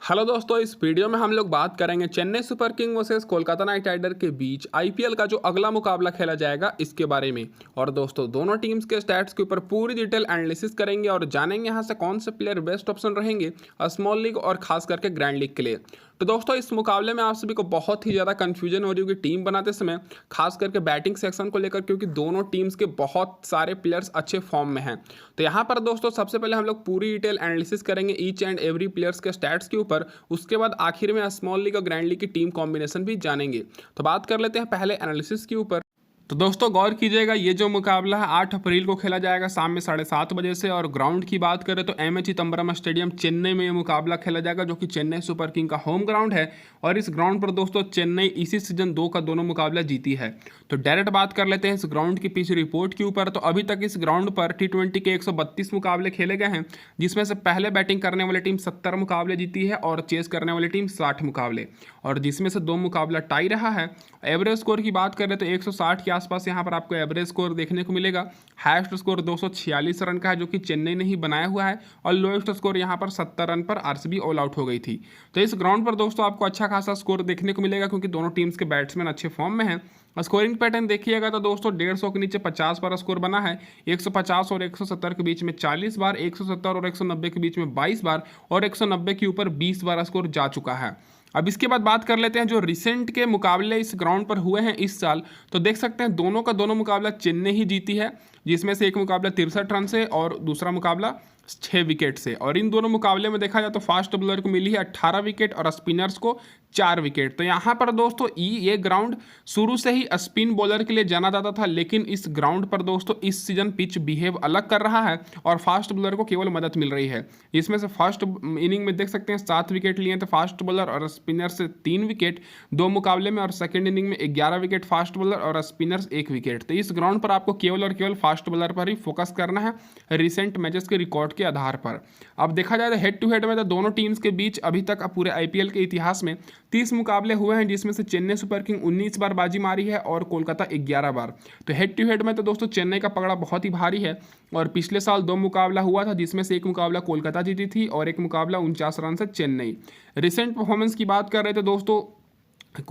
Hello दोस्तों, इस video में हम लोग बात करेंगे Chennai Super King versus Kolkata Night Rider के बीच आईपीएल का जो अगला मुकाबला खेला जाएगा इसके बारे में। और दोस्तों दोनों टीम्स के स्टैट्स के ऊपर पूरी डिटेल एनालिसिस करेंगे और जानेंगे यहाँ से कौन से प्लेयर बेस्ट ऑप्शन रहेंगे स्मॉल लीग और खास करके ग्रैंड लीग के लिए। तो दोस्तों इस मुकाबले में आप सभी को बहुत ही ज़्यादा कन्फ्यूजन हो रही होगी टीम बनाते समय, खास करके बैटिंग सेक्शन को लेकर, क्योंकि दोनों टीम्स के बहुत सारे प्लेयर्स अच्छे फॉर्म में हैं। तो यहाँ पर दोस्तों सबसे पहले हम लोग पूरी डिटेल एनालिसिस करेंगे ईच एंड एवरी प्लेयर्स के स्टैट्स के ऊपर। उसके बाद आखिर में स्मॉल लीग और ग्रैंड लीग की टीम कॉम्बिनेशन भी जानेंगे। तो बात कर लेते हैं पहले एनालिसिस के ऊपर। तो दोस्तों गौर कीजिएगा, ये जो मुकाबला है 8 अप्रैल को खेला जाएगा शाम में 7:30 बजे से। और ग्राउंड की बात करें तो M A Chidambaram stadium Chennai में ये मुकाबला खेला जाएगा, जो कि चेन्नई सुपर किंग का होम ग्राउंड है। और इस ग्राउंड पर दोस्तों चेन्नई इसी सीजन 2 का दोनों मुकाबला जीती है। तो डायरेक्ट बात कर लेते हैं इस ग्राउंड की पिच रिपोर्ट के ऊपर। तो अभी तक इस ग्राउंड पर T20 के 132 मुकाबले खेले गए हैं, जिसमें से पहले बैटिंग करने वाली टीम 70 मुकाबले जीती है और चेस करने वाली टीम 60 मुकाबले, और जिसमें से 2 मुकाबला टाई रहा है। एवरेज स्कोर की बात करें तो 160 के आसपास यहाँ पर आपको एवरेज स्कोर देखने को मिलेगा। हाईएस्ट स्कोर 246 रन का है, जो कि चेन्नई ने ही बनाया हुआ है। और लोएस्ट स्कोर यहाँ पर 70 रन पर आरसीबी ऑल आउट हो गई थी। तो इस ग्राउंड पर दोस्तों आपको अच्छा खासा स्कोर देखने को मिलेगा, क्योंकि दोनों टीम्स के बैट्समैन अच्छे फॉर्म में हैं। स्कोरिंग पैटर्न देखिएगा तो दोस्तों 150 के नीचे 50 बार स्कोर बना है, 150 और 170 के बीच में 40 बार, 170 और 190 के बीच में 22 बार, और 190 के ऊपर 20 बार स्कोर जा चुका है। अब इसके बाद बात कर लेते हैं जो रिसेंट के मुकाबले इस ग्राउंड पर हुए हैं इस साल। तो देख सकते हैं दोनों का दोनों मुकाबला चेन्नई ही जीती है, जिसमें से एक मुकाबला 63 रन से और दूसरा मुकाबला 6 विकेट से। और इन दोनों मुकाबले में देखा जाए तो फास्ट बॉलर को मिली है 18 विकेट और स्पिनर्स को 4 विकेट। तो यहाँ पर दोस्तों ये ग्राउंड शुरू से ही स्पिन बॉलर के लिए जाना जाता था, लेकिन इस ग्राउंड पर दोस्तों इस सीजन पिच बिहेव अलग कर रहा है और फास्ट बॉलर को केवल मदद मिल रही है। इसमें से फर्स्ट इनिंग में देख सकते हैं 7 विकेट लिए थे फास्ट बॉलर और स्पिनर से 3 विकेट 2 मुकाबले में, और सेकेंड इनिंग में 11 विकेट फास्ट बॉलर और स्पिनर्स 1 विकेट। तो इस ग्राउंड पर आपको केवल और केवल फास्ट बॉलर पर ही फोकस करना है रिसेंट मैचेस के रिकॉर्ड के आधार पर। अब देखा जाए तो हेड टू हेड में तो दोनों टीम्स के बीच अभी तक पूरे आईपीएल के इतिहास में 30 मुकाबले हुए हैं, जिसमें से चेन्नई सुपर किंग 19 बार बाजी मारी है और कोलकाता 11 बार। तो हेड टू हेड में तो दोस्तों चेन्नई का पकड़ा बहुत ही भारी है। और पिछले साल 2 मुकाबला हुआ था, जिसमें से एक मुकाबला कोलकाता जीती थी और एक मुकाबला 49 रन से चेन्नई। रिसेंट परफॉर्मेंस की बात कर रहे थे दोस्तों,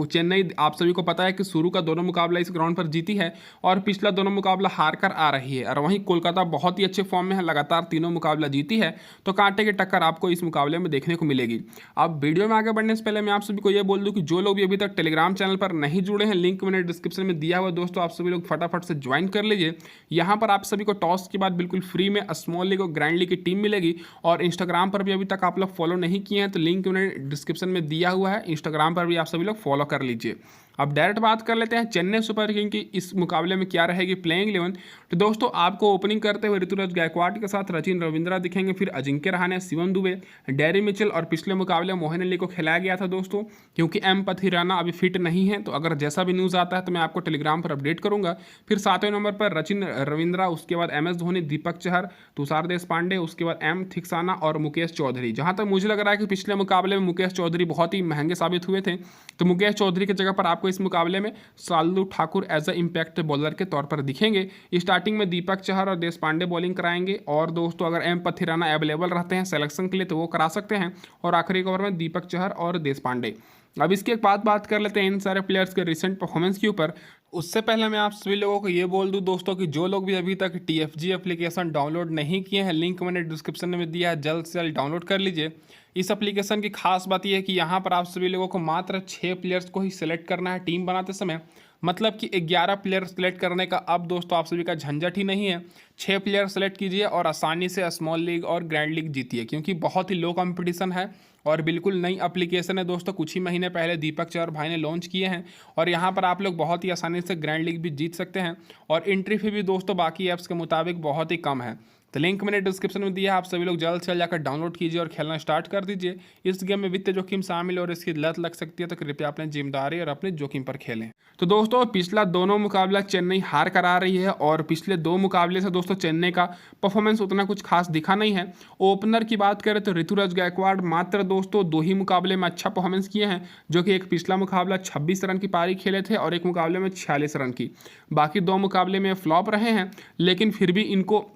चेन्नई आप सभी को पता है कि शुरू का दोनों मुकाबला इस ग्राउंड पर जीती है और पिछला दोनों मुकाबला हार कर आ रही है। और वहीं कोलकाता बहुत ही अच्छे फॉर्म में है, लगातार 3 मुकाबला जीती है। तो कांटे की टक्कर आपको इस मुकाबले में देखने को मिलेगी। अब वीडियो में आगे बढ़ने से पहले मैं आप सभी को यह बोल दूं कि जो लोग भी अभी तक टेलीग्राम चैनल पर नहीं जुड़े हैं, लिंक मैंने डिस्क्रिप्शन में दिया हुआ दोस्तों, आप सभी लोग फटाफट से ज्वाइन कर लीजिए। यहाँ पर आप सभी को टॉस के बाद बिल्कुल फ्री में स्मॉल लीग और ग्रैंड लीग की टीम मिलेगी। और इंस्टाग्राम पर भी अभी तक आप लोग फॉलो नहीं किए हैं तो लिंक मैंने डिस्क्रिप्शन में दिया हुआ है, इंस्टाग्राम पर भी आप सभी लोग फॉलो कर लीजिए। अब डायरेक्ट बात कर लेते हैं चेन्नई सुपर किंग की इस मुकाबले में क्या रहेगी प्लेइंग 11। तो दोस्तों आपको ओपनिंग करते हुए ऋतुराज गायकवाड़ के साथ रचिन रविंद्रा दिखेंगे, फिर अजिंक्य रहाणे, शिवम दुबे, डेरी मिचेल, और पिछले मुकाबले मोहन अली को खिलाया गया था दोस्तों, क्योंकि एम पथिराना अभी फिट नहीं है। तो अगर जैसा भी न्यूज़ आता है तो मैं आपको टेलीग्राम पर अपडेट करूंगा। फिर 7वें नंबर पर रचिन रविंद्रा, उसके बाद MS धोनी, दीपक चहर, तुषार देशपांडे, उसके बाद M थिक्साना और मुकेश चौधरी। जहां तक मुझे लग रहा है कि पिछले मुकाबले में मुकेश चौधरी बहुत ही महंगे साबित हुए थे, तो मुकेश चौधरी की जगह पर आपको इस मुकाबले में Shardul Thakur as a impact bowler के तौर पर दिखेंगे। स्टार्टिंग में दीपक चहर और देश पांडे बॉलिंग कराएंगे, और दोस्तों अगर एम पथिराना अवेलेबल रहते हैं सिलेक्शन के लिए तो वो करा सकते हैं, और आखिरी ओवर में दीपक चहर और देश पांडे। अब इसके बाद बात कर लेते हैं इन सारे प्लेयर्स के रिसेंट परफॉर्मेंस के ऊपर। उससे पहले मैं आप सभी लोगों को ये बोल दूं दोस्तों कि जो लोग भी अभी तक TFG एप्लीकेशन डाउनलोड नहीं किए हैं, लिंक मैंने डिस्क्रिप्शन में दिया है, जल्द से जल्द डाउनलोड कर लीजिए। इस एप्लीकेशन की खास बात यह है कि यहाँ पर आप सभी लोगों को मात्र 6 प्लेयर्स को ही सिलेक्ट करना है टीम बनाते समय। मतलब कि 11 प्लेयर सेलेक्ट करने का अब दोस्तों आप सभी का झंझट ही नहीं है। 6 प्लेयर सेलेक्ट कीजिए और आसानी से स्मॉल लीग और ग्रैंड लीग जीतिए, क्योंकि बहुत ही लो कंपटीशन है और बिल्कुल नई एप्लीकेशन है दोस्तों। कुछ ही महीने पहले दीपक चहर भाई ने लॉन्च किए हैं, और यहाँ पर आप लोग बहुत ही आसानी से ग्रैंड लीग भी जीत सकते हैं। और एंट्री फी भी दोस्तों बाकी ऐप्स के मुताबिक बहुत ही कम है। तो लिंक मैंने डिस्क्रिप्शन में दिया है, आप सभी लोग जल्द से जल्द जाकर डाउनलोड कीजिए और खेलना स्टार्ट कर दीजिए। इस गेम में वित्तीय जोखिम शामिल और इसकी लत लग सकती है, तो कृपया अपने जिम्मेदारी और अपने जोखिम पर खेलें। तो दोस्तों पिछला दोनों मुकाबला चेन्नई हार करा रही है, और पिछले 2 मुकाबले से दोस्तों चेन्नई का परफॉर्मेंस उतना कुछ खास दिखा नहीं है। ओपनर की बात करें तो ऋतुराज गायकवाड़ मात्र दोस्तों 2 ही मुकाबले में अच्छा परफॉर्मेंस किए हैं, जो कि एक पिछला मुकाबला 26 रन की पारी खेले थे और एक मुकाबले में 46 रन की। बाकी 2 मुकाबले में फ्लॉप रहे हैं, लेकिन फिर भी इनको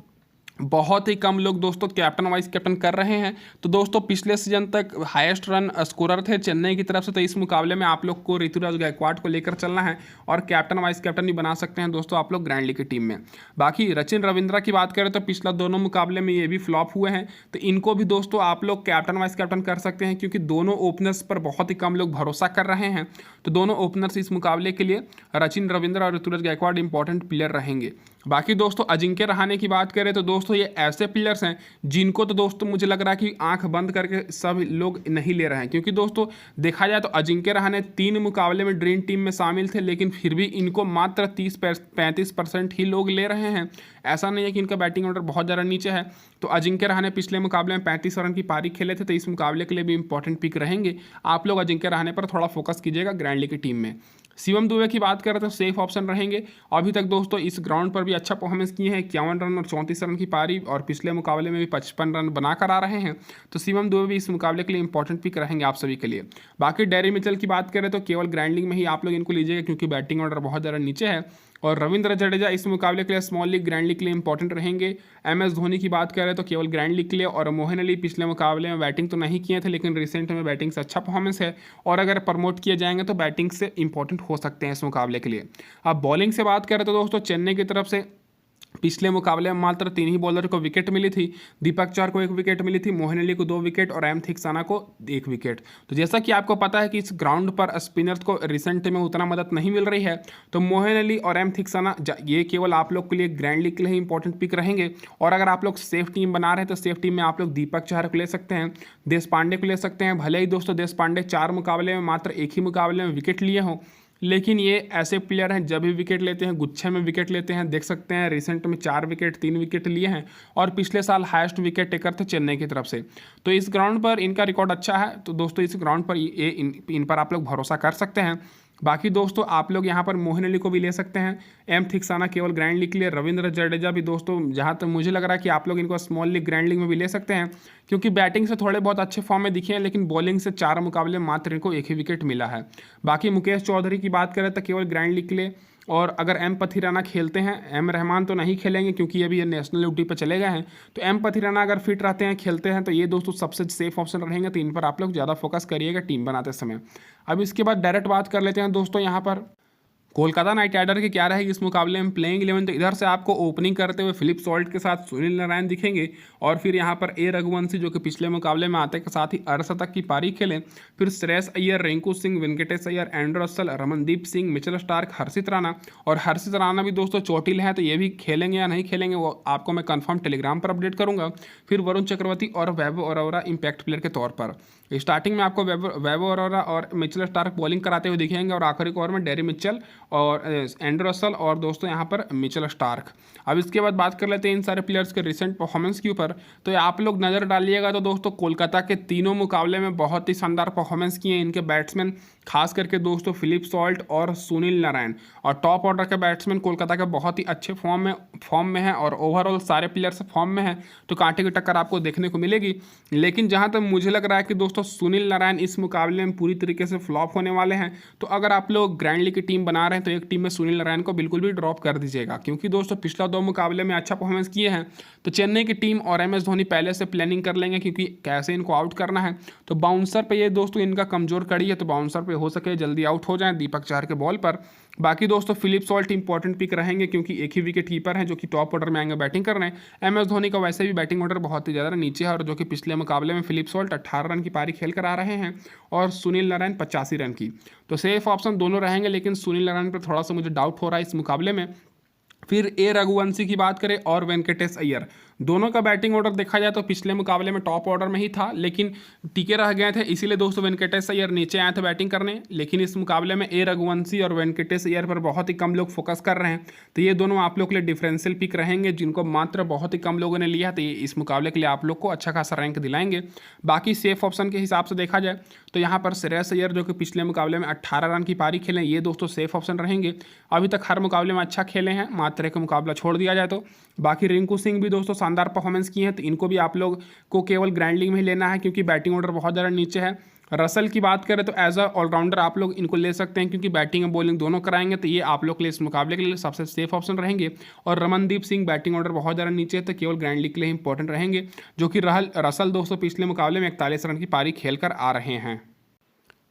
बहुत ही कम लोग दोस्तों कैप्टन वाइस कैप्टन कर रहे हैं। तो दोस्तों पिछले सीजन तक हाईएस्ट रन स्कोरर थे चेन्नई की तरफ से, तो इस मुकाबले में आप लोग को ऋतुराज गायकवाड को लेकर चलना है और कैप्टन वाइस कैप्टन भी बना सकते हैं दोस्तों आप लोग ग्रैंड लीग की टीम में। बाकी सचिन रविंद्रा की बात करें तो पिछला दोनों मुकाबले में ये भी फ्लॉप हुए हैं, तो इनको भी दोस्तों आप लोग कैप्टन वाइस कैप्टन कर सकते हैं, क्योंकि दोनों ओपनर्स पर बहुत ही कम लोग भरोसा कर रहे हैं। तो दोनों ओपनर्स इस मुकाबले के लिए सचिन रविंद्रा और ऋतुराज गायकवाड इंपॉर्टेंट प्लेयर रहेंगे। बाकी दोस्तों अजिंक्य रहाणे की बात करें तो दोस्तों ये ऐसे प्लेयर्स हैं जिनको तो दोस्तों मुझे लग रहा है कि आंख बंद करके सब लोग नहीं ले रहे हैं, क्योंकि दोस्तों देखा जाए तो अजिंक्य रहाणे 3 मुकाबले में ड्रीम टीम में शामिल थे, लेकिन फिर भी इनको मात्र 30-35% ही लोग ले रहे हैं। ऐसा नहीं है कि इनका बैटिंग ऑर्डर बहुत ज़्यादा नीचे है। तो अजिंक्य रहाणे पिछले मुकाबले में 35 रन की पारी खेले थे, तो इस मुकाबले के लिए भी इंपॉर्टेंट पिक रहेंगे। आप लोग अजिंक्य रहाणे पर थोड़ा फोकस कीजिएगा ग्रैंड लीग की टीम में। शिवम दुबे की बात करें तो सेफ ऑप्शन रहेंगे। अभी तक दोस्तों इस ग्राउंड पर भी अच्छा परफॉर्मेंस किए हैं, 51 रन और 34 रन की पारी, और पिछले मुकाबले में भी 55 रन बनाकर आ रहे हैं। तो शिवम दुबे भी इस मुकाबले के लिए इंपॉर्टेंट पिक रहेंगे आप सभी के लिए। बाकी डेरी मिचेल की बात करें तो केवल ग्रैंड लीग में ही आप लोग इनको लीजिएगा, क्योंकि बैटिंग ऑर्डर बहुत ज़्यादा नीचे है। और रविंद्र जडेजा इस मुकाबले के लिए स्मॉल लीग ग्रैंड लीग के लिए इंपॉर्टेंट रहेंगे। MS धोनी की बात करें तो केवल ग्रैंड लीग के लिए, और मोहन अली पिछले मुकाबले में बैटिंग तो नहीं किए थे, लेकिन रिसेंट में बैटिंग से अच्छा परफॉर्मेंस है, और अगर प्रमोट किए जाएंगे तो बैटिंग से इंपॉर्टेंट हो सकते हैं इस मुकाबले के लिए। अब बॉलिंग से बात करें तो दोस्तों चेन्नई की तरफ से पिछले मुकाबले में मात्र 3 ही बॉलर को विकेट मिली थी। दीपक चार को 1 विकेट मिली थी, मोहन अली को 2 विकेट और एम थिक्साना को 1 विकेट। तो जैसा कि आपको पता है कि इस ग्राउंड पर स्पिनर्स को रिसेंट में उतना मदद नहीं मिल रही है, तो मोहन अली और एम थिक्साना ये केवल आप लोग के लिए ग्रैंड लीग के लिए इंपॉर्टेंट पिक रहेंगे। और अगर आप लोग सेफ टीम बना रहे हैं तो सेफ टीम में आप लोग दीपक चार को ले सकते हैं, देश पांडे को ले सकते हैं। भले ही दोस्तों देश पांडे 4 मुकाबले में मात्र 1 ही मुकाबले में विकेट लिए हों, लेकिन ये ऐसे प्लेयर हैं जब भी विकेट लेते हैं गुच्छे में विकेट लेते हैं। देख सकते हैं रिसेंट में 4 विकेट 3 विकेट लिए हैं, और पिछले साल हाईएस्ट विकेट टेकर थे चेन्नई की तरफ से। तो इस ग्राउंड पर इनका रिकॉर्ड अच्छा है, तो दोस्तों इस ग्राउंड पर इन पर आप लोग भरोसा कर सकते हैं। बाकी दोस्तों आप लोग यहाँ पर मोहन अली को भी ले सकते हैं, एम थिक्साना केवल ग्रैंड लीग के लिए, रविंद्र जडेजा भी दोस्तों जहाँ तक मुझे लग रहा है कि आप लोग इनको स्मॉल लीग ग्रैंड लीग में भी ले सकते हैं, क्योंकि बैटिंग से थोड़े बहुत अच्छे फॉर्म में दिखे हैं, लेकिन बॉलिंग से 4 मुकाबले मात्र इनको 1 ही विकेट मिला है। बाकी मुकेश चौधरी की बात करें तो केवल ग्रैंड लीग के लिए, और अगर एम पथिराना खेलते हैं, एम रहमान तो नहीं खेलेंगे क्योंकि अभी ये नेशनल ड्यूटी पर चले गए हैं, तो एम पथिराना अगर फिट रहते हैं खेलते हैं तो ये दोस्तों सबसे सेफ ऑप्शन रहेंगे। तो इन पर आप लोग ज़्यादा फोकस करिएगा टीम बनाते समय। अब इसके बाद डायरेक्ट बात कर लेते हैं दोस्तों यहाँ पर कोलकाता नाइट राइडर की क्या रहेगी इस मुकाबले में प्लेइंग 11। तो इधर से आपको ओपनिंग करते हुए फिलिप सॉल्ट के साथ सुनील नारायण दिखेंगे, और फिर यहाँ पर ए रघुवंशी जो कि पिछले मुकाबले में आते के साथ ही अर्धशतक की पारी खेलें। फिर Shreyas Iyer, Rinku Singh, Venkatesh Iyer, Andre Russell, Ramandeep Singh, Mitchell Starc, Harshit Rana. और हर्षित राणा भी दोस्तों चोटिल है, तो ये भी खेलेंगे या नहीं खेलेंगे वो आपको मैं कंफर्म टेलीग्राम पर अपडेट करूंगा। फिर वरुण चक्रवर्ती और वैभव अरोरा इंपैक्ट प्लेयर के तौर पर। स्टार्टिंग में आपको वैभव अरोरा और मिचेल स्टार्क बॉलिंग कराते हुए दिखेंगे, और आखिरी ओवर में डेरी मिचेल और एंड्रू रसल और दोस्तों यहाँ पर मिचेल स्टार्क। अब इसके बाद बात कर लेते हैं इन सारे प्लेयर्स के रिसेंट परफॉर्मेंस के ऊपर। तो आप लोग नज़र डालिएगा तो दोस्तों कोलकाता के तीनों मुकाबले में बहुत ही शानदार परफॉर्मेंस किए इनके बैट्समैन, खास करके दोस्तों फिलिप सॉल्ट और सुनील नारायण। और टॉप ऑर्डर के बैट्समैन कोलकाता के बहुत ही अच्छे फॉर्म में है, और ओवरऑल सारे प्लेयर्स फॉर्म में हैं, तो कांटे की टक्कर आपको देखने को मिलेगी। लेकिन जहाँ तक मुझे लग रहा है कि दोस्तों सुनील नारायण इस मुकाबले में पूरी तरीके से फ्लॉप होने वाले हैं। तो अगर आप लोग ग्रैंड लीग की टीम बना रहे हैं तो एक टीम में सुनील नारायण को बिल्कुल भी ड्रॉप कर दीजिएगा, क्योंकि दोस्तों पिछला 2 मुकाबले में अच्छा परफॉर्मेंस किए हैं। तो चेन्नई की टीम और MS धोनी पहले से प्लानिंग कर लेंगे क्योंकि कैसे इनको आउट करना है। तो बाउंसर पे ये दोस्तों इनका कमजोर कड़ी है, तो बाउंसर पे हो सके जल्दी आउट हो जाए दीपक चार के बॉल पर। बाकी दोस्तों फिलिप सॉल्ट इंपॉर्टेंट पिक रहेंगे, क्योंकि एक ही विकेट कीपर हैं जो कि टॉप ऑर्डर में आएंगे बैटिंग कर रहे हैं। MS धोनी का वैसे भी बैटिंग ऑर्डर बहुत ही ज़्यादा नीचे है, और जो कि पिछले मुकाबले में फिलिप सॉल्ट 18 रन की पारी खेल कर आ रहे हैं, और सुनील नारायण 85 रन की। तो सेफ ऑप्शन दोनों रहेंगे, लेकिन सुनील नारायण पर थोड़ा सा मुझे डाउट हो रहा है इस मुकाबले में। फिर ए रघुवंशी की बात करें और वेंकटेश अय्यर, दोनों का बैटिंग ऑर्डर देखा जाए तो पिछले मुकाबले में टॉप ऑर्डर में ही था, लेकिन टिके रह गए थे, इसीलिए दोस्तों वेंकटेश अय्यर नीचे आए थे बैटिंग करने। लेकिन इस मुकाबले में ए रघुवंशी और वेंकटेश अय्यर पर बहुत ही कम लोग फोकस कर रहे हैं, तो ये दोनों आप लोग के लिए डिफरेंशियल पिक रहेंगे, जिनको मात्र बहुत ही कम लोगों ने लिया, तो ये इस मुकाबले के लिए आप लोग को अच्छा खासा रैंक दिलाएंगे। बाकी सेफ ऑप्शन के हिसाब से देखा जाए तो यहाँ पर श्रेयस अय्यर जो कि पिछले मुकाबले में 18 रन की पारी खेले, ये दोस्तों सेफ ऑप्शन रहेंगे। अभी तक हर मुकाबले में अच्छा खेले हैं, मात्र एक मुकाबला छोड़ दिया जाए तो। बाकी रिंकू सिंह भी दोस्तों शानदार परफॉर्मेंस की है, तो इनको भी आप लोग को केवल ग्रैंड लीग में ही लेना है क्योंकि बैटिंग ऑर्डर बहुत ज़्यादा नीचे है। रसल की बात करें तो एज अ ऑलराउंडर आप लोग इनको ले सकते हैं क्योंकि बैटिंग और बॉलिंग दोनों कराएंगे, तो ये आप लोग के लिए इस मुकाबले के लिए सबसे सेफ ऑप्शन रहेंगे। और रमनदीप सिंह बैटिंग ऑर्डर बहुत ज़्यादा नीचे है, तो केवल ग्रैंड लीग के लिए इंपॉर्टेंट रहेंगे, जो कि रसल दोस्तों पिछले मुकाबले में 41 रन की पारी खेल कर आ रहे हैं।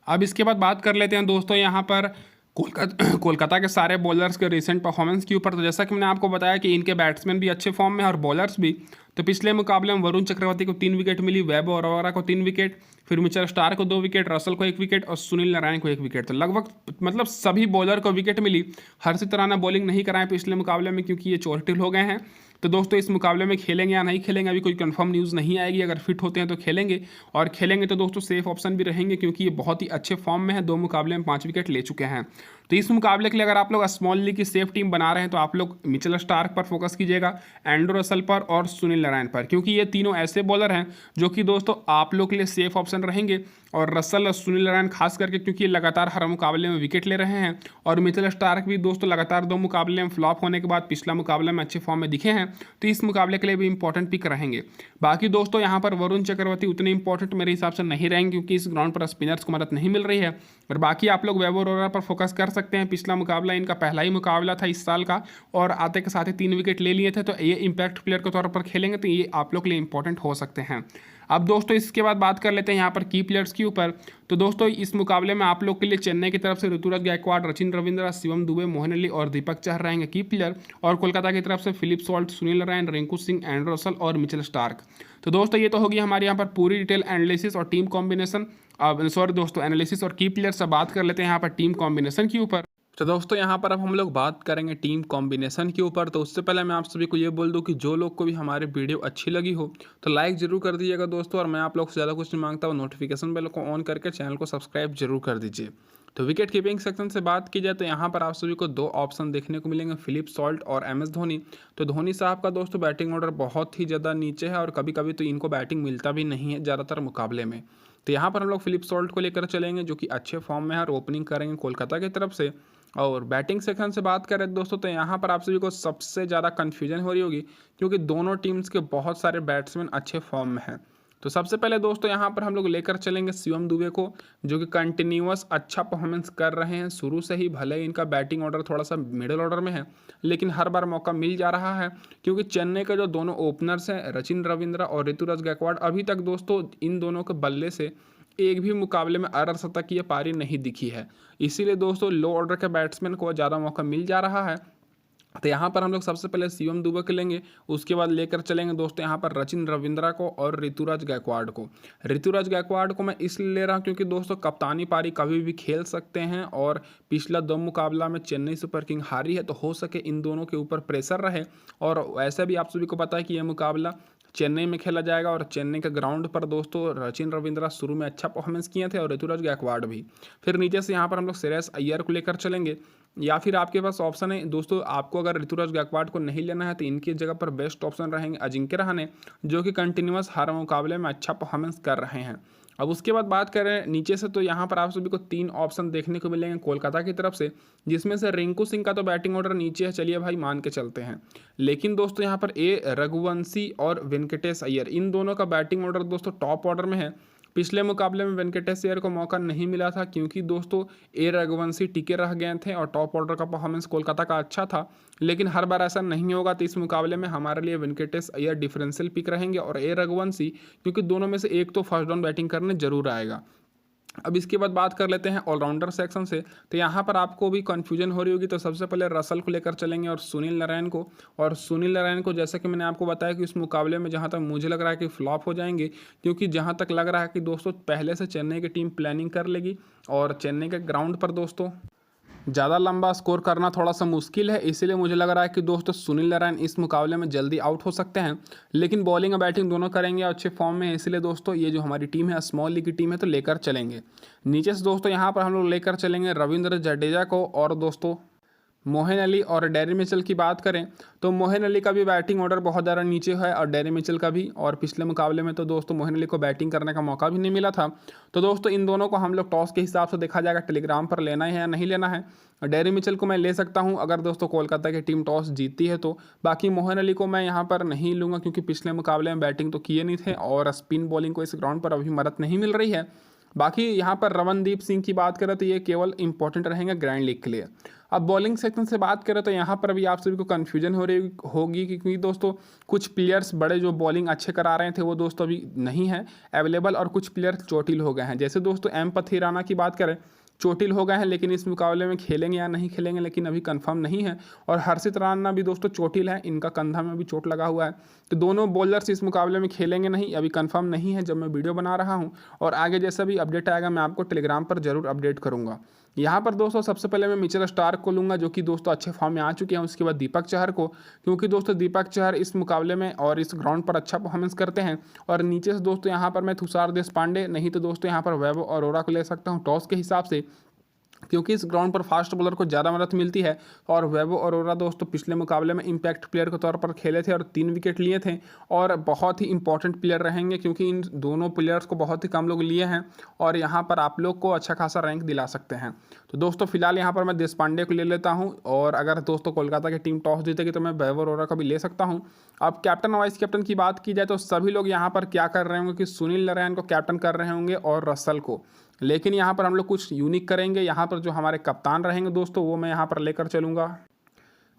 अब इसके बाद बात कर लेते हैं दोस्तों यहाँ पर कोलकाता के सारे बॉलर्स के रिसेंट परफॉर्मेंस के ऊपर। तो जैसा कि मैंने आपको बताया कि इनके बैट्समैन भी अच्छे फॉर्म में और बॉलर्स भी। तो पिछले मुकाबले में वरुण चक्रवर्ती को 3 विकेट मिली, वैभव अरोरा को 3 विकेट, फिर मिचेल स्टार्क को 2 विकेट, रसल को 1 विकेट और सुनील नारायण को 1 विकेट। तो लगभग मतलब सभी बॉलर को विकेट मिली। हर्षित राणा बॉलिंग नहीं कराए पिछले मुकाबले में क्योंकि ये चोटिल हो गए हैं। तो दोस्तों इस मुकाबले में खेलेंगे या नहीं खेलेंगे अभी कोई कंफर्म न्यूज़ नहीं आएगी। अगर फिट होते हैं तो खेलेंगे, और खेलेंगे तो दोस्तों सेफ ऑप्शन भी रहेंगे क्योंकि ये बहुत ही अच्छे फॉर्म में है, 2 मुकाबले में 5 विकेट ले चुके हैं। तो इस मुकाबले के लिए अगर आप लोग स्मॉल लीग की सेफ टीम बना रहे हैं तो आप लोग मिचेल स्टार्क पर फोकस कीजिएगा, एंड्रू रसल पर और सुनील नारायण पर, क्योंकि ये तीनों ऐसे बॉलर हैं जो कि दोस्तों आप लोग के लिए सेफ ऑप्शन रहेंगे। और रसल और सुनील नारायण खास करके क्योंकि ये लगातार हर मुकाबले में विकेट ले रहे हैं, और मिचेल स्टार्क भी दोस्तों लगातार 2 मुकाबले में फ्लॉप होने के बाद पिछला मुकाबले में अच्छे फॉर्म में दिखे हैं, तो इस मुकाबले के लिए भी इंपॉर्टेंट पिक रहेंगे। बाकी दोस्तों यहाँ पर वरुण चक्रवर्ती उतने इंपॉर्टेंट मेरे हिसाब से नहीं रहेंगे क्योंकि इस ग्राउंड पर स्पिनर्स को मदद नहीं मिल रही है। और बाकी आप लोग वैभव अरोरा पर फोकस कर सकते हैं। पिछला मुकाबला इनका पहला ही मुकाबला था इस साल का, और आते के साथ ही 3 विकेट ले लिए थे, तो ये इंपैक्ट प्लेयर के तौर पर खेलेंगे, तो ये आप लोग के लिए इंपॉर्टेंट हो सकते हैं। अब दोस्तों इसके बाद बात कर लेते हैं यहाँ पर की प्लेयर्स के ऊपर। तो दोस्तों इस मुकाबले में आप लोग के लिए चेन्नई की तरफ से ऋतुराज गायकवाड़, रचिन रविंद्र, शिवम दुबे, मोहन अली और दीपक चहर रहेंगे की प्लेयर, और कोलकाता की तरफ से Philip Salt, Sunil Narine, Rinku Singh, Andre Russell और मिचेल स्टार्क। तो दोस्तों ये तो होगी हमारे यहाँ पर पूरी डिटेल एनालिसिस और टीम कॉम्बिनेशन, सॉरी दोस्तों एनालिसिस और की प्लेयर से बात कर लेते हैं यहाँ पर टीम कॉम्बिनेशन के ऊपर। तो दोस्तों यहाँ पर अब हम लोग बात करेंगे टीम कॉम्बिनेशन के ऊपर। तो उससे पहले मैं आप सभी को ये बोल दूँ कि जो लोग को भी हमारी वीडियो अच्छी लगी हो तो लाइक जरूर कर दीजिएगा दोस्तों, और मैं आप लोग से ज़्यादा कुछ नहीं मांगता हूँ, नोटिफिकेशन बेल को ऑन करके चैनल को सब्सक्राइब जरूर कर दीजिए। तो विकेट कीपिंग सेक्शन से बात की जाए तो यहाँ पर आप सभी को 2 ऑप्शन देखने को मिलेंगे, फिलिप सॉल्ट और MS धोनी। तो धोनी साहब का दोस्तों बैटिंग ऑर्डर बहुत ही ज़्यादा नीचे है, और कभी कभी तो इनको बैटिंग मिलता भी नहीं है ज़्यादातर मुकाबले में। तो यहाँ पर हम लोग फिलिप सॉल्ट को लेकर चलेंगे जो कि अच्छे फॉर्म में है, और ओपनिंग करेंगे कोलकाता की तरफ से। और बैटिंग सेक्शन से बात करें दोस्तों तो यहाँ पर आप सभी को सबसे ज़्यादा कन्फ्यूजन हो रही होगी क्योंकि दोनों टीम्स के बहुत सारे बैट्समैन अच्छे फॉर्म में हैं। तो सबसे पहले दोस्तों यहाँ पर हम लोग लेकर चलेंगे शिवम दुबे को, जो कि कंटिन्यूअस अच्छा परफॉर्मेंस कर रहे हैं शुरू से ही। भले इनका बैटिंग ऑर्डर थोड़ा सा मिडिल ऑर्डर में है, लेकिन हर बार मौका मिल जा रहा है क्योंकि चेन्नई के जो दोनों ओपनर्स हैं रचिन रविंद्र और ऋतुराज गायकवाड़, अभी तक दोस्तों इन दोनों के बल्ले से एक भी मुकाबले में अर्धशतक की पारी नहीं दिखी है। इसीलिए दोस्तों लो ऑर्डर के बैट्समैन को ज़्यादा मौका मिल जा रहा है। तो यहाँ पर हम लोग सबसे पहले शिवम दुबे को लेंगे, उसके बाद लेकर चलेंगे दोस्तों यहाँ पर रचिन रविंद्रा को और ऋतुराज गायकवाड़ को। ऋतुराज गायकवाड़ को मैं इसलिए ले रहा हूँ क्योंकि दोस्तों कप्तानी पारी कभी भी खेल सकते हैं, और पिछला 2 मुकाबला में चेन्नई सुपर किंग हारी है, तो हो सके इन दोनों के ऊपर प्रेशर रहे। और वैसे भी आप सभी को पता है कि यह मुकाबला चेन्नई में खेला जाएगा, और चेन्नई के ग्राउंड पर दोस्तों रचिन रविंद्रा शुरू में अच्छा परफॉर्मेंस किए थे और ऋतुराज गायकवाड़ भी। फिर नीचे से यहाँ पर हम लोग श्रेयस अय्यर को लेकर चलेंगे, या फिर आपके पास ऑप्शन है दोस्तों, आपको अगर ऋतुराज गायकवाड़ को नहीं लेना है तो इनकी जगह पर बेस्ट ऑप्शन रहेंगे अजिंक्य रहाणे, जो कि कंटिन्यूअस हर मुकाबले में अच्छा परफॉर्मेंस कर रहे हैं। अब उसके बाद बात करें नीचे से तो यहाँ पर आप सभी को 3 ऑप्शन देखने को मिलेंगे कोलकाता की तरफ से, जिसमें से रिंकू सिंह का तो बैटिंग ऑर्डर नीचे है, चलिए भाई मान के चलते हैं। लेकिन दोस्तों यहाँ पर रघुवंशी और वेंकटेश अय्यर, इन दोनों का बैटिंग ऑर्डर दोस्तों टॉप ऑर्डर में है। पिछले मुकाबले में वेंकटेश अय्यर को मौका नहीं मिला था क्योंकि दोस्तों रघुवंशी टिके रह गए थे, और टॉप ऑर्डर का परफॉर्मेंस कोलकाता का अच्छा था। लेकिन हर बार ऐसा नहीं होगा, तो इस मुकाबले में हमारे लिए वेंकटेश अय्यर डिफरेंशियल पिक रहेंगे और रघुवंशी, क्योंकि दोनों में से एक तो फर्स्ट डाउन बैटिंग करने जरूर आएगा। अब इसके बाद बात कर लेते हैं ऑलराउंडर सेक्शन से। तो यहाँ पर आपको भी कन्फ्यूजन हो रही होगी, तो सबसे पहले रसल को लेकर चलेंगे और सुनील नारायण को। और सुनील नारायण को जैसा कि मैंने आपको बताया कि इस मुकाबले में जहाँ तक मुझे लग रहा है कि फ्लॉप हो जाएंगे, क्योंकि जहाँ तक लग रहा है कि दोस्तों पहले से चेन्नई की टीम प्लानिंग कर लेगी, और चेन्नई के ग्राउंड पर दोस्तों ज़्यादा लंबा स्कोर करना थोड़ा सा मुश्किल है। इसीलिए मुझे लग रहा है कि दोस्तों सुनील नारायण इस मुकाबले में जल्दी आउट हो सकते हैं, लेकिन बॉलिंग और बैटिंग दोनों करेंगे अच्छे फॉर्म में। इसलिए दोस्तों ये जो हमारी टीम है स्मॉल लीग की टीम है, तो लेकर चलेंगे। नीचे से दोस्तों यहाँ पर हम लोग लेकर चलेंगे रविंद्र जडेजा को और दोस्तों मोहन अली और डेरी मिचेल की बात करें तो मोहन अली का भी बैटिंग ऑर्डर बहुत ज़्यादा नीचे है और डेरी मिचेल का भी, और पिछले मुकाबले में तो दोस्तों मोहन अली को बैटिंग करने का मौका भी नहीं मिला था। तो दोस्तों इन दोनों को हम लोग टॉस के हिसाब से देखा जाएगा टेलीग्राम पर लेना है या नहीं लेना है। डेरी मिचेल को मैं ले सकता हूं अगर दोस्तों कोलकाता की टीम टॉस जीतती है तो। बाकी मोहन अली को मैं यहां पर नहीं लूँगा क्योंकि पिछले मुकाबले में बैटिंग तो किए नहीं थे और स्पिन बॉलिंग को इस ग्राउंड पर अभी मदद नहीं मिल रही है। बाकी यहाँ पर रमनदीप सिंह की बात करें तो ये केवल इंपॉर्टेंट रहेंगे ग्रैंड लीग के लिए। अब बॉलिंग सेक्शन से बात करें तो यहाँ पर भी आप सभी को कन्फ्यूजन हो रही होगी क्योंकि दोस्तों कुछ प्लेयर्स बड़े जो बॉलिंग अच्छे करा रहे थे वो दोस्तों अभी नहीं है अवेलेबल, और कुछ प्लेयर चोटिल हो गए हैं। जैसे दोस्तों एम पथीराना की बात करें, चोटिल हो गए हैं लेकिन इस मुकाबले में खेलेंगे या नहीं खेलेंगे लेकिन अभी कंफर्म नहीं है। और हर्षित राणा भी दोस्तों चोटिल है, इनका कंधा में भी चोट लगा हुआ है। तो दोनों बॉलर्स इस मुकाबले में खेलेंगे नहीं, अभी कंफर्म नहीं है जब मैं वीडियो बना रहा हूं। और आगे जैसा भी अपडेट आएगा मैं आपको टेलीग्राम पर जरूर अपडेट करूंगा। यहाँ पर दोस्तों सबसे पहले मैं मिचेल स्टार्क को लूँगा जो कि दोस्तों अच्छे फॉर्म में आ चुके हैं। उसके बाद दीपक चहर को, क्योंकि दोस्तों दीपक चहर इस मुकाबले में और इस ग्राउंड पर अच्छा परफॉर्मेंस करते हैं। और नीचे से दोस्तों यहाँ पर मैं तुषार देशपांडे, नहीं तो दोस्तों यहाँ पर वैभव अरोड़ा को ले सकता हूँ टॉस के हिसाब से, क्योंकि इस ग्राउंड पर फास्ट बॉलर को ज़्यादा मदद मिलती है। और वैभव अरोड़ा दोस्तों पिछले मुकाबले में इम्पैक्ट प्लेयर के तौर पर खेले थे और 3 विकेट लिए थे और बहुत ही इंपॉर्टेंट प्लेयर रहेंगे क्योंकि इन दोनों प्लेयर्स को बहुत ही कम लोग लिए हैं और यहाँ पर आप लोग को अच्छा खासा रैंक दिला सकते हैं। तो दोस्तों फिलहाल यहाँ पर मैं देशपांडे को ले लेता हूँ, और अगर दोस्तों कोलकाता की टीम टॉस जीतेगी तो मैं वैभव अरोड़ा को भी ले सकता हूँ। अब कैप्टन और वाइस कैप्टन की बात की जाए तो सभी लोग यहाँ पर क्या कर रहे होंगे कि सुनील नारायण को कैप्टन कर रहे होंगे और रसल को, लेकिन यहाँ पर हम लोग कुछ यूनिक करेंगे। यहाँ पर जो हमारे कप्तान रहेंगे दोस्तों वो मैं यहाँ पर लेकर चलूँगा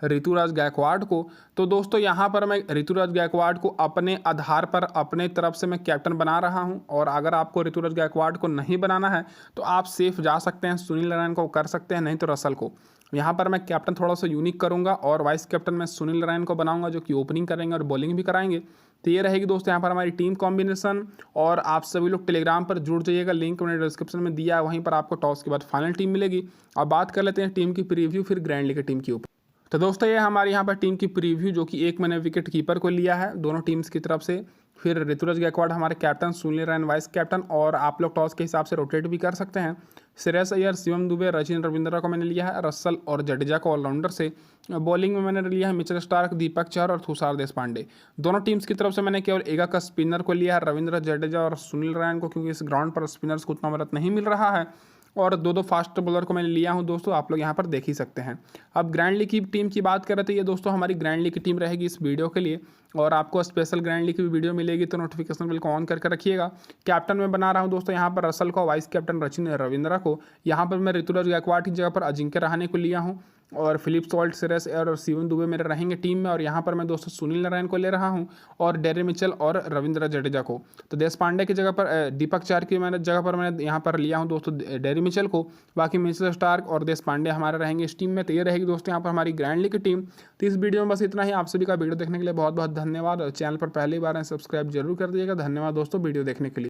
ऋतुराज गायकवाड़ को। तो दोस्तों यहाँ पर मैं ऋतुराज गायकवाड़ को अपने आधार पर अपने तरफ से मैं कैप्टन बना रहा हूँ, और अगर आपको ऋतुराज गायकवाड़ को नहीं बनाना है तो आप सेफ जा सकते हैं, सुनील नारायण को कर सकते हैं, नहीं तो रसल को। यहाँ पर मैं कैप्टन थोड़ा सा यूनिक करूँगा और वाइस कैप्टन मैं सुनील नारायण को बनाऊंगा जो कि ओपनिंग करेंगे और बॉलिंग भी कराएंगे। तो ये रहेगी दोस्तों यहाँ पर हमारी टीम कॉम्बिनेशन। और आप सभी लोग टेलीग्राम पर जुड़ जाइएगा, लिंक मैंने डिस्क्रिप्शन में दिया है, वहीं पर आपको टॉस के बाद फाइनल टीम मिलेगी। अब बात कर लेते हैं टीम की प्रीव्यू, फिर ग्रैंड लीग की टीम के ऊपर। तो दोस्तों ये हमारे यहाँ पर टीम की प्रीव्यू जो कि एक मैंने विकेट कीपर को लिया है दोनों टीम्स की तरफ से, फिर ऋतुराज गायकवाड़ हमारे captain, Sunil Narayan vice captain, और आप लोग टॉस के हिसाब से रोटेट भी कर सकते हैं। श्रेयस अय्यर, शिवम दुबे, रचिन रविंद्रा को मैंने लिया है, रसल और जडेजा को ऑलराउंडर से। बॉलिंग में मैंने लिया है मिचेल स्टार्क, दीपक चहर और तुषार देशपांडे। दोनों टीम्स की तरफ से मैंने केवल एक का स्पिनर को लिया है, रविंद्र जडेजा और सुनील नारायण को, क्योंकि इस ग्राउंड पर स्पिनर्स को उतना मदद नहीं मिल रहा है। और दो फास्ट बॉलर को मैंने लिया हूं दोस्तों, आप लोग यहां पर देख ही सकते हैं। अब ग्रैंड लीग की टीम की बात करें तो ये दोस्तों हमारी ग्रैंड लीग की टीम रहेगी इस वीडियो के लिए, और आपको स्पेशल ग्रैंड लीग की भी वीडियो मिलेगी तो नोटिफिकेशन बिल को ऑन करके रखिएगा। कैप्टन में बना रहा हूं दोस्तों यहाँ पर रसल को, वाइस कैप्टन रचिन रविंद्रा को। यहाँ पर मैं ऋतुराज गायकवाड़ की जगह पर अजिंक्य रहाणे को लिया हूँ, और फिलिप सॉल्ट, श्रेयस अय्यर और शिवम दुबे मेरे रहेंगे टीम में। और यहाँ पर मैं दोस्तों सुनील नारायण को ले रहा हूँ और डेरी मिचेल और रविंद्र जडेजा को। तो देशपांडे की जगह पर दीपक चहर की जगह पर मैंने यहाँ पर लिया हूँ दोस्तों डेरी मिचेल को। बाकी मिचेल स्टार्क और देशपांडे हमारे रहेंगे इस टीम में। तो ये रहेगी दोस्तों यहाँ पर हमारी ग्रैंड लीग की टीम। तो इस वीडियो में बस इतना ही। आप सभी का वीडियो देखने के लिए बहुत बहुत धन्यवाद। चैनल पर पहली बार है सब्सक्राइब जरूर कर दीजिएगा। धन्यवाद दोस्तों वीडियो देखने के लिए।